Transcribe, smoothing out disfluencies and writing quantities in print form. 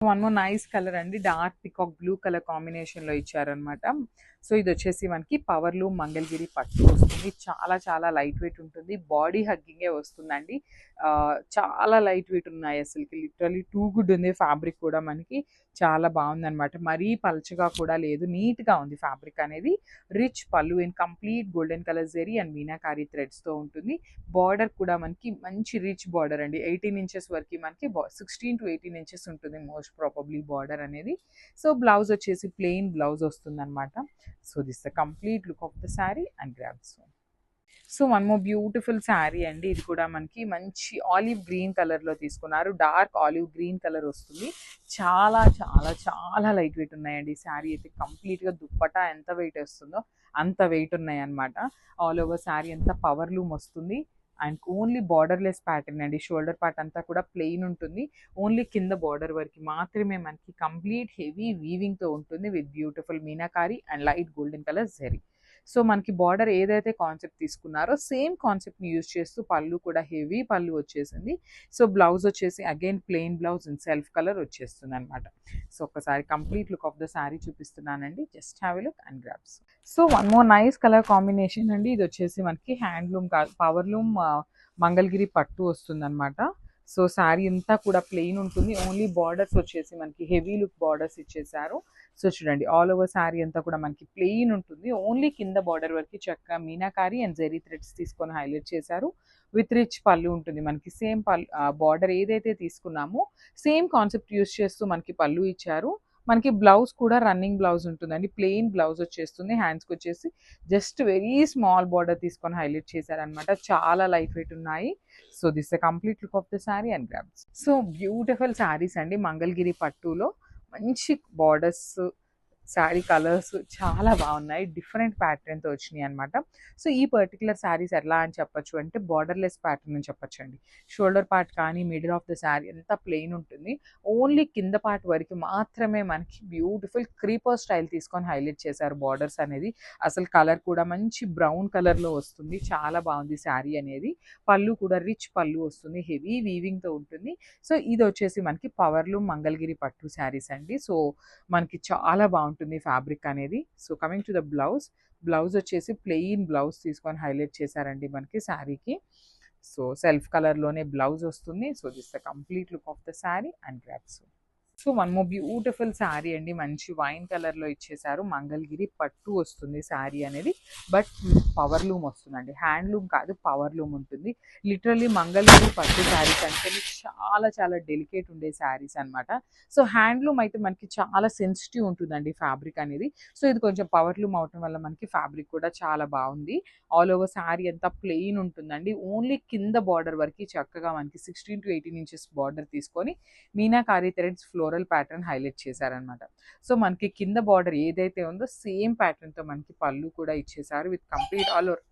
One more nice colour అండి, dark peacock blue colour combination లో ఇచ్చారనమాట. సో ఇది వచ్చేసి మనకి పవర్ లూమ్ మంగళగిరి పట్టు వస్తుంది. చాలా చాలా లైట్ వెయిట్ ఉంటుంది, బాడీ హగ్గింగే వస్తుందండి. చాలా లైట్ వెయిట్ ఉన్నాయి, అసలుకి లిటరలీ టూ గుడ్ ఉంది. ఫ్యాబ్రిక్ కూడా మనకి చాలా బాగుంది అనమాట, మరీ పల్చగా కూడా లేదు, నీట్ గా ఉంది ఫ్యాబ్రిక్ అనేది. Rich pallu in complete golden colour zari and meenakari threads తో ఉంటుంది. బార్డర్ కూడా మనకి మంచి రిచ్ బార్డర్ అండి, 18 ఇంచెస్ వరకు మనకి 16 to 18 ఇంచెస్ ఉంటుంది మోస్ట్ ప్రాబబ్లీ బార్డర్ అనేది. సో బ్లౌజ్ వచ్చేసి ప్లెయిన్ బ్లౌజ్ వస్తుంది అనమాట. So this the complete look of the sari and grab this one. So one more beautiful sari అండి, ఇది కూడా మనకి మంచి ఆలివ్ గ్రీన్ కలర్ లో తీసుకున్నారు. డార్క్ ఆలివ్ గ్రీన్ కలర్ వస్తుంది. చాలా చాలా చాలా లైట్ వెయిట్ ఉన్నాయండి. శారీ అయితే కంప్లీట్ గా దుప్పటా ఎంత వెయిట్ వస్తుందో అంత వెయిట్ ఉన్నాయి అనమాట. ఆల్ ఓవర్ శారీ అంతా పవర్ లూమ్ వస్తుంది అండ్ ఓన్లీ బార్డర్లెస్ ప్యాటర్న్ అండి. షోల్డర్ పార్ట్ అంతా కూడా ప్లెయిన్ ఉంటుంది, ఓన్లీ కింద బార్డర్ వరకు మాత్రమే మనకి కంప్లీట్ హెవీ వీవింగ్ తో ఉంటుంది with beautiful meenakari and light golden colour zari. So మనకి బార్డర్ ఏదైతే కాన్సెప్ట్ తీసుకున్నారో సేమ్ కాన్సెప్ట్ని యూజ్ చేస్తూ పళ్ళు కూడా హెవీ పళ్ళు వచ్చేసింది. సో బ్లౌజ్ వచ్చేసి again plain blouse in self colour వచ్చేస్తుంది అనమాట. సో ఒకసారి complete look of the saree చూపిస్తున్నానండి, just have a look and grabs. So one more nice colour combination అండి, ఇది వచ్చేసి మనకి హ్యాండ్లూమ్ కాదు పవర్లూమ్ మంగళగిరి పట్టు వస్తుంది అనమాట. సో శారీ అంతా కూడా ప్లెయిన్ ఉంటుంది, ఓన్లీ బార్డర్స్ వచ్చేసి మనకి హెవీ లుక్ బార్డర్స్ ఇచ్చేసారు. సో చూడండి ఆల్ ఓవర్ శారీ అంతా కూడా మనకి ప్లెయిన్ ఉంటుంది, ఓన్లీ కింద బార్డర్ వరకు చక్కగా మీనాకారి అండ్ జెరీ థ్రెడ్స్ తీసుకొని హైలైట్ చేశారు. విత్ రిచ్ పళ్ళు ఉంటుంది మనకి, సేమ్ పళ్ళు బార్డర్ ఏదైతే తీసుకున్నామో సేమ్ కాన్సెప్ట్ యూస్ చేస్తూ మనకి పళ్ళు ఇచ్చారు. మనకి బ్లౌజ్ కూడా రన్నింగ్ బ్లౌజ్ ఉంటుందండి, ప్లెయిన్ బ్లౌజ్ వచ్చేస్తుంది. హ్యాండ్స్కి వచ్చేసి జస్ట్ వెరీ స్మాల్ బార్డర్ తీసుకొని హైలైట్ చేశారనమాట, చాలా లైట్ వెయిట్ ఉన్నాయి. So this the complete look of the sari and grabs. So beautiful saris అండి, మంగళగిరి పట్టులో మంచి బార్డర్స్, శారీ కలర్స్ చాలా బాగున్నాయి, డిఫరెంట్ ప్యాటర్న్తో వచ్చినాయి అనమాట. సో ఈ పర్టికులర్ శారీస్ ఎలా అని చెప్పొచ్చు అంటే బార్డర్లెస్ ప్యాటర్న్ అని చెప్పొచ్చు అండి. షోల్డర్ పార్ట్ కానీ మిడిల్ ఆఫ్ ద శారీ అంతా ప్లెయిన్ ఉంటుంది, ఓన్లీ కింద పార్ట్ వరకు మాత్రమే మనకి బ్యూటిఫుల్ క్రీపర్ స్టైల్ తీసుకొని హైలైట్ చేశారు బార్డర్స్ అనేది. అసలు కలర్ కూడా మంచి బ్రౌన్ కలర్లో వస్తుంది, చాలా బాగుంది శారీ అనేది. పళ్ళు కూడా రిచ్ పళ్ళు వస్తుంది, హెవీ వీవింగ్తో ఉంటుంది. సో ఇది వచ్చేసి మనకి పవర్లూమ్ మంగళగిరి పట్టు శారీస్ అండి. సో మనకి చాలా బాగుంటుంది ఫ్యాబ్రిక్ అనేది. So coming to the blouse, blouse వచ్చేసి ప్లెయిన్ బ్లౌజ్ తీసుకొని హైలైట్ చేశారండి మనకి శారీకి. సో సెల్ఫ్ కలర్లోనే బ్లౌజ్ వస్తుంది. So this the complete look of the sari and grabs. So one more beautiful sari అండి, మంచి వైన్ కలర్లో ఇచ్చేసారు. మంగళగిరి పట్టు వస్తుంది శారీ అనేది, బట్ పవర్లూమ్ వస్తుందండి, హ్యాండ్లూమ్ కాదు పవర్లూమ్ ఉంటుంది. లిటరల్లీ మంగళగిరి పట్టు శారీస్ అంటే చాలా చాలా డెలికేట్ ఉండే శారీస్ అనమాట. సో హ్యాండ్లూమ్ అయితే మనకి చాలా సెన్సిటివ్ ఉంటుందండి ఫ్యాబ్రిక్ అనేది. సో ఇది కొంచెం పవర్లూమ్ అవటం వల్ల మనకి ఫ్యాబ్రిక్ కూడా చాలా బాగుంది. ఆల్ ఓవర్ శారీ అంతా ప్లెయిన్ ఉంటుందండి, ఓన్లీ కింద బార్డర్ వరకు చక్కగా మనకి 16 to 18 ఇంచెస్ బార్డర్ తీసుకొని meenakari threads floral pattern highlight చేశారనమాట. సో మనకి కింద బార్డర్ ఏదైతే ఉందో సేమ్ ప్యాటర్న్తో మనకి పళ్ళు కూడా ఇచ్చేసారు విత్ కంప్లీట్ ఆల్ ఓవర్